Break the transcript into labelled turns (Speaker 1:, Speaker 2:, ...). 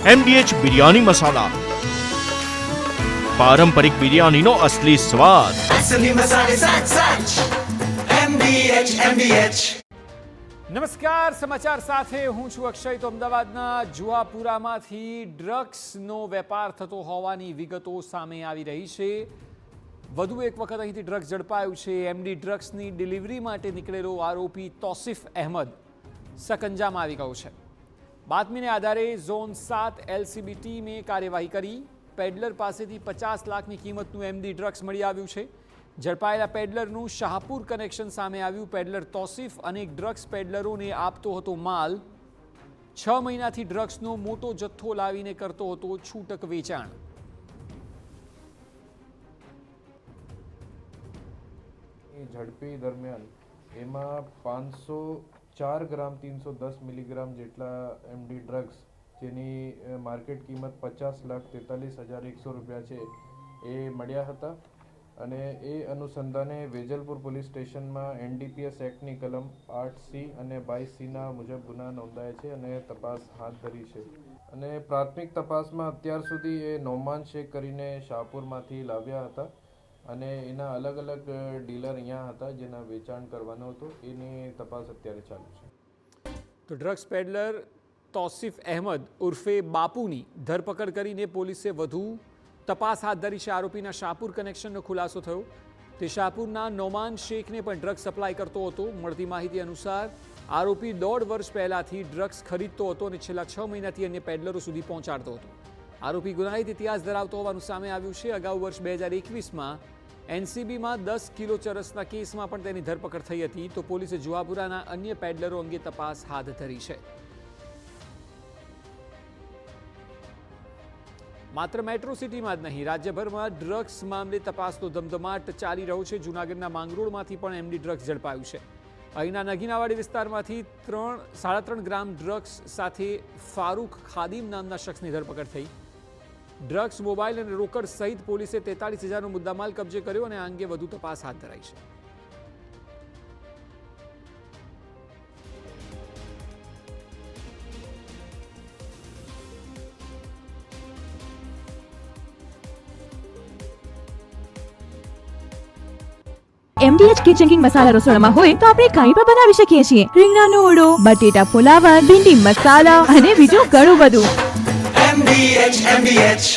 Speaker 1: MDH biryani મસાલા, પારંપરિક બિરયાનીનો અસલી સ્વાદ.
Speaker 2: असली मसाले साच साच MDH.
Speaker 3: નમસ્કાર, સમાચાર સાથે હું છું અક્ષય. તો અમદાવાદના જુહાપુરામાંથી ડ્રગ્સનો વેપાર થતો હોવાની વિગતો સામે આવી રહી છે. વધુ એક વખત અહીંથી ડ્રગ્સ ઝડપાયું છે. MD ડ્રગ્સની ડિલિવરી માટે નીકળેલો આરોપી તોસીફ અહેમદ સકંજામાં આવી ગયો છે. બાતમીને આધારે ઝોન 7 LCB ટીમે કાર્યવાહી કરી પેડલર પાસેથી 50 લાખની કિંમતનું MD ડ્રગ્સ મળી આવ્યું છે. ઝડપાયેલા પેડલરનું શાહપુર કનેક્શન સામે આવ્યું. પેડલર તોસીફ અનેક ડ્રગ્સ પેડલરોને આપતો હતો માલ. 6 મહિનાથી ડ્રગ્સનો મોટો જથ્થો લાવીને કરતો હતો છૂટક વેચાણ.
Speaker 4: ઝડપી દરમિયાન એમાં 504 ગ્રામ 310 મિલીગ્રામ જેટલા MD ડ્રગ્સ, જેની માર્કેટ કિંમત 50,43,100 રૂપિયા છે, એ મળ્યા હતા. અને એ અનુસંધાને વેજલપુર પોલીસ સ્ટેશનમાં NDPS એક્ટની કલમ 8C અને 22Cના મુજબ ગુના નોંધાયા છે અને તપાસ હાથ ધરી છે. અને પ્રાથમિક તપાસમાં અત્યાર સુધી એ નોમાન શેખ કરીને શાહપુરમાંથી લાવ્યા હતા અને એના અલગ અલગ ડીલર અહીંયા હતા જેના વેચાણ કરવાનો હતો. એની તપાસ અત્યારે ચાલુ છે.
Speaker 3: તો ડ્રગ્સ પેડલર તોસીફ અહેમદ ઉર્ફે બાપુની ધરપકડ કરીને પોલીસે વધુ તપાસ હાથ ધરી છે. આરોપીના શાહપુર કનેક્શનનો ખુલાસો થયો. તે શાહપુરના નોમાન શેખને પણ ડ્રગ્સ સપ્લાય કરતો હતો. મળતી માહિતી અનુસાર આરોપી 1.5 વર્ષ પહેલાથી ડ્રગ્સ ખરીદતો હતો અને છેલ્લા 6 મહિનાથી અન્ય પેડલરો સુધી પહોંચાડતો હતો. આરોપી ગુનાહિત ઇતિહાસ ધરાવતો હોવાનું સામે આવ્યું છે. અગાઉ વર્ષ 2021માં NCBમાં 10 કિલો ચરસના કેસમાં પણ તેની ધરપકડ થઈ હતી. તો પોલીસે જુહાપુરાના અન્ય પેડલરો અંગે તપાસ હાથ ધરી છે. માત્ર મેટ્રો સિટીમાં જ નહીં, રાજ્યભરમાં ડ્રગ્સ મામલે તપાસનો ધમધમાટ ચાલી રહ્યો છે. જૂનાગઢના માંગરોળમાંથી પણ MD ડ્રગ્સ ઝડપાયું છે. અહીંના નગીનાવાડી વિસ્તારમાંથી 3.5 ગ્રામ ડ્રગ્સ સાથે ફારૂક ખાદીમ નામના શખ્સની ધરપકડ થઈ. ડ્રગ્સ, મોબાઈલ અને રોકડ સહિત પોલીસે 43,000નો મુદ્દામાલ કબજે કર્યો અને આ અંગે વધુ તપાસ હાથ ધરાઈ છે.
Speaker 5: MDH કિચન કિંગ મસાલા રસોડામાં હોય તો આપણે કંઈ પણ બનાવી શકીએ છીએ. રીંગણાનો ઓળો, બટેટા ફુલાવર, ભીંડી મસાલા અને બીજું ઘણું બધું.
Speaker 2: MDH